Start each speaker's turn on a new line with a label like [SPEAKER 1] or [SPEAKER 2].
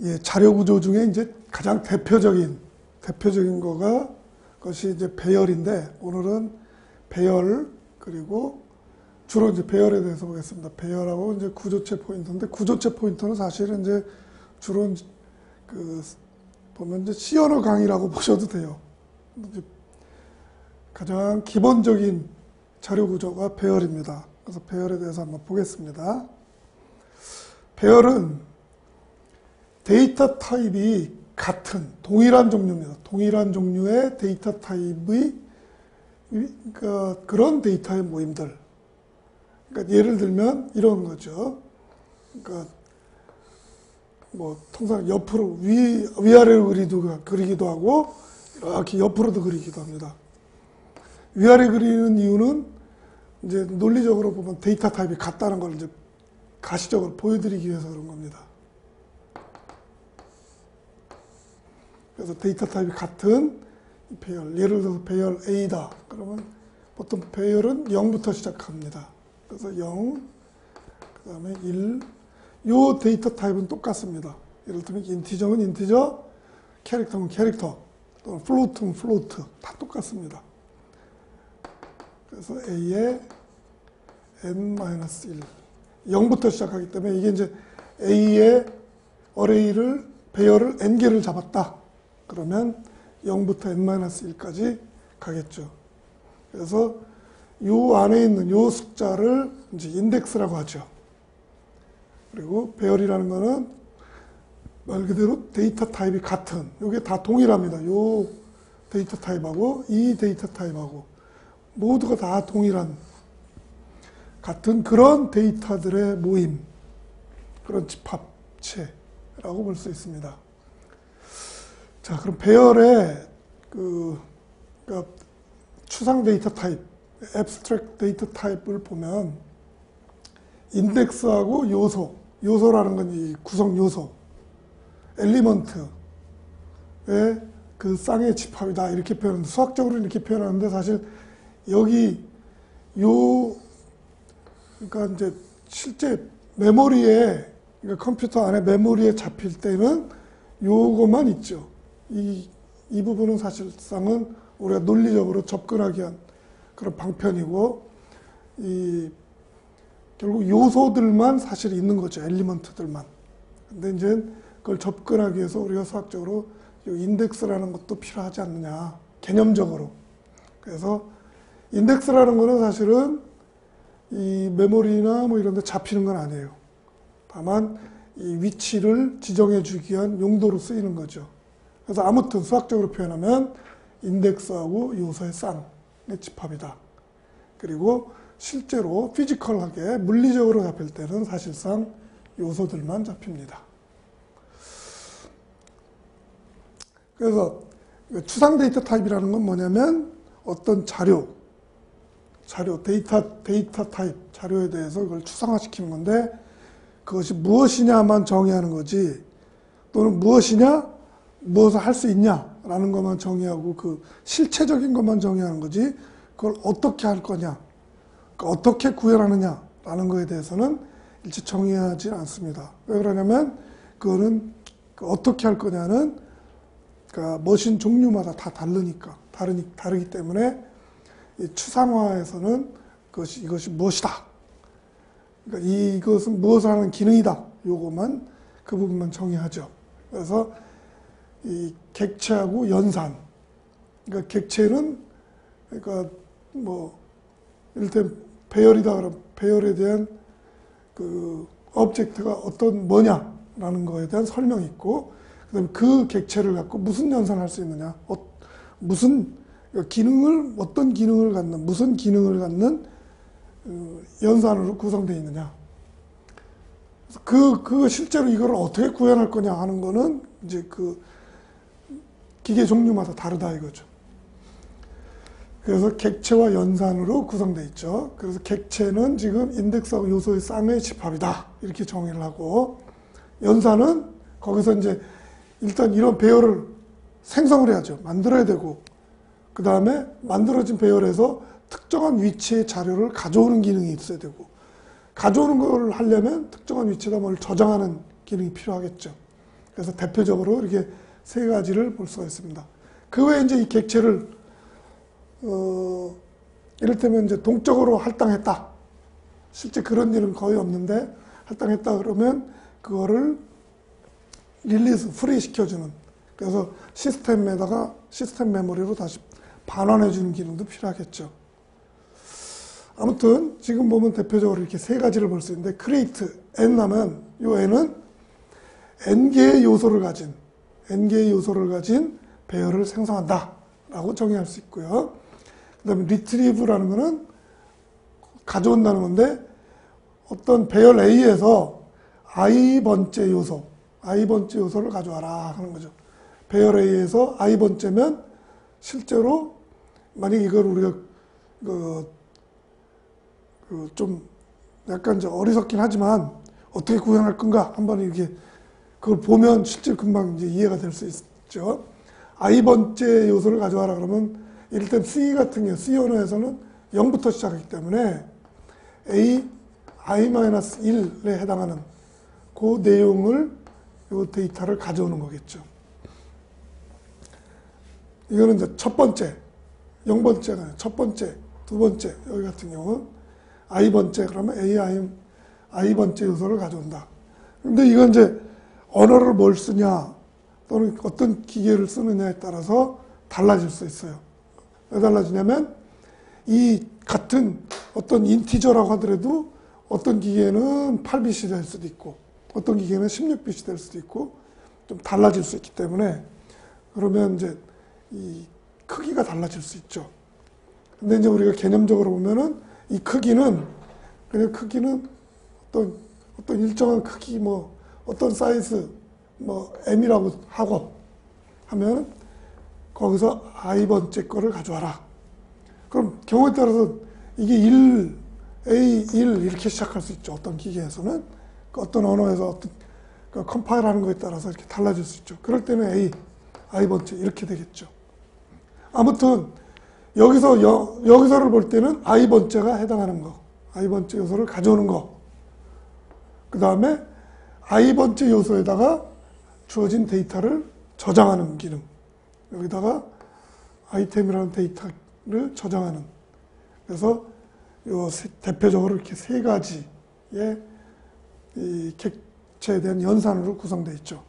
[SPEAKER 1] 예, 자료 구조 중에 이제 가장 대표적인 것이 이제 배열인데, 오늘은 배열, 그리고 주로 이제 배열에 대해서 보겠습니다. 배열하고 이제 구조체 포인터인데, 구조체 포인터는 사실은 이제 주로 보면 이제 C 언어 강의라고 보셔도 돼요. 이제 가장 기본적인 자료 구조가 배열입니다. 그래서 배열에 대해서 한번 보겠습니다. 배열은 데이터 타입이 같은, 동일한 종류입니다. 동일한 종류의 데이터 타입의 그런 데이터의 모임들. 그러니까 예를 들면 이런 거죠. 그러니까 뭐 통상 옆으로 위아래로 그리기도 하고 이렇게 옆으로도 그리기도 합니다. 위아래 그리는 이유는 이제 논리적으로 보면 데이터 타입이 같다는 걸 이제 가시적으로 보여드리기 위해서 그런 겁니다. 그래서 데이터 타입이 같은 배열, 예를 들어서 배열 A다. 그러면 보통 배열은 0부터 시작합니다. 그래서 0, 그 다음에 1. 요 데이터 타입은 똑같습니다. 예를 들면 인티저면 인티저, 캐릭터면 캐릭터, 또는 플로트면 플로트, 다 똑같습니다. 그래서 A에 n-1. 0부터 시작하기 때문에 이게 이제 A의 어레이를, 배열을 n개를 잡았다. 그러면 0부터 n-1까지 가겠죠. 그래서 요 안에 있는 요 숫자를 이제 인덱스라고 하죠. 그리고 배열이라는 거는 말 그대로 데이터 타입이 같은, 요게 다 동일합니다. 요 데이터 타입하고 이 데이터 타입하고 모두가 다 동일한 같은 그런 데이터들의 모임, 그런 집합체라고 볼 수 있습니다. 자, 그럼 배열의 그러니까 추상 데이터 타입, abstract 데이터 타입을 보면 인덱스하고 요소라는 건 이 구성 요소, 엘리먼트의 그 쌍의 집합이다 이렇게 표현하는데, 수학적으로 이렇게 표현하는데 사실 여기 그러니까 이제 실제 메모리에, 그러니까 컴퓨터 안에 메모리에 잡힐 때는 요것만 있죠. 이 부분은 사실상은 우리가 논리적으로 접근하기 위한 그런 방편이고, 결국 요소들만 사실 있는 거죠. 엘리먼트들만. 근데 이제 그걸 접근하기 위해서 우리가 수학적으로 인덱스라는 것도 필요하지 않느냐. 개념적으로. 그래서 인덱스라는 거는 사실은 이 메모리나 뭐 이런 데 잡히는 건 아니에요. 다만 이 위치를 지정해 주기 위한 용도로 쓰이는 거죠. 그래서 아무튼 수학적으로 표현하면 인덱스하고 요소의 쌍의 집합이다. 그리고 실제로 피지컬하게 물리적으로 잡힐 때는 사실상 요소들만 잡힙니다. 그래서 추상 데이터 타입이라는 건 뭐냐면 어떤 자료, 데이터 타입, 자료에 대해서 그걸 추상화시키는 건데, 그것이 무엇이냐만 정의하는 거지, 또는 무엇을 할 수 있냐라는 것만 정의하고 그 실체적인 것만 정의하는 거지, 그걸 어떻게 할 거냐, 어떻게 구현하느냐라는 거에 대해서는 일체 정의하지 않습니다. 왜 그러냐면 그거는 어떻게 할 거냐는 그러니까 머신 종류마다 다 다르기 때문에 이 추상화에서는 이것이 무엇이다. 그러니까 이것은 무엇을 하는 기능이다. 요것만, 그 부분만 정의하죠. 그래서 이 객체하고 연산. 그러니까 객체는, 그러니까 뭐, 이를테면 배열이다 그러면 배열에 대한 그 오브젝트가 뭐냐라는 거에 대한 설명이 있고, 그 다음에 그 객체를 갖고 무슨 연산을 할 수 있느냐. 어떤 기능을 갖는, 무슨 기능을 갖는 연산으로 구성되어 있느냐. 그 실제로 이걸 어떻게 구현할 거냐 하는 거는 이제 그 기계 종류마다 다르다 이거죠. 그래서 객체와 연산으로 구성되어 있죠. 그래서 객체는 지금 인덱스하고 요소의 쌍의 집합이다. 이렇게 정의를 하고, 연산은 거기서 이제 일단 이런 배열을 생성을 해야죠. 만들어야 되고, 그 다음에 만들어진 배열에서 특정한 위치의 자료를 가져오는 기능이 있어야 되고, 가져오는 걸 하려면 특정한 위치에다 뭘 저장하는 기능이 필요하겠죠. 그래서 대표적으로 이렇게 세 가지를 볼 수가 있습니다. 그 외에 이제 이 객체를 이를테면 이제 동적으로 할당했다. 실제 그런 일은 거의 없는데 할당했다 그러면 그거를 릴리즈, 프리 시켜주는, 그래서 시스템에다가 시스템 메모리로 다시 반환해주는 기능도 필요하겠죠. 아무튼 지금 보면 대표적으로 이렇게 세 가지를 볼 수 있는데, create, n 하면 이 n은 n개의 요소를 가진 배열을 생성한다 라고 정의할 수 있고요. 그 다음에 retrieve라는 거는 가져온다는 건데, 어떤 배열 A에서 i번째 요소를 가져와라 하는 거죠. 배열 A에서 i번째면 실제로 만약 이걸 우리가 좀 약간 좀 어리석긴 하지만 어떻게 구현할 건가 한번 이렇게 그걸 보면 실제 금방 이제 이해가 될 수 있죠. i번째 요소를 가져와라 그러면 일단 C 같은 경우, C 언어에서는 0부터 시작하기 때문에 i-1에 해당하는 그 내용을, 이 데이터를 가져오는 거겠죠. 이거는 이제 첫 번째, 0번째가 첫 번째, 두 번째, 여기 같은 경우는 i번째, 그러면 i번째 요소를 가져온다. 근데 이건 이제 언어를 뭘 쓰냐, 또는 어떤 기계를 쓰느냐에 따라서 달라질 수 있어요. 왜 달라지냐면, 이 같은 어떤 인티저라고 하더라도 어떤 기계는 8bit이 될 수도 있고, 어떤 기계는 16bit이 될 수도 있고, 좀 달라질 수 있기 때문에, 그러면 이제 이 크기가 달라질 수 있죠. 근데 이제 우리가 개념적으로 보면은 이 크기는, 그냥 크기는 어떤 일정한 크기, 뭐, 어떤 사이즈, 뭐, m이라고 하고 하면 거기서 i번째 거를 가져와라. 그럼 경우에 따라서 이게 1, A1 이렇게 시작할 수 있죠. 어떤 기계에서는. 어떤 언어에서 어떤 컴파일 하는 거에 따라서 이렇게 달라질 수 있죠. 그럴 때는 i번째 이렇게 되겠죠. 아무튼 여기서를 볼 때는 i번째가 해당하는 거, i번째 요소를 가져오는 거, 그 다음에 i번째 요소에다가 주어진 데이터를 저장하는 기능, 여기다가 아이템이라는 데이터를 저장하는, 그래서 대표적으로 이렇게 세 가지의 이 객체에 대한 연산으로 구성되어 있죠.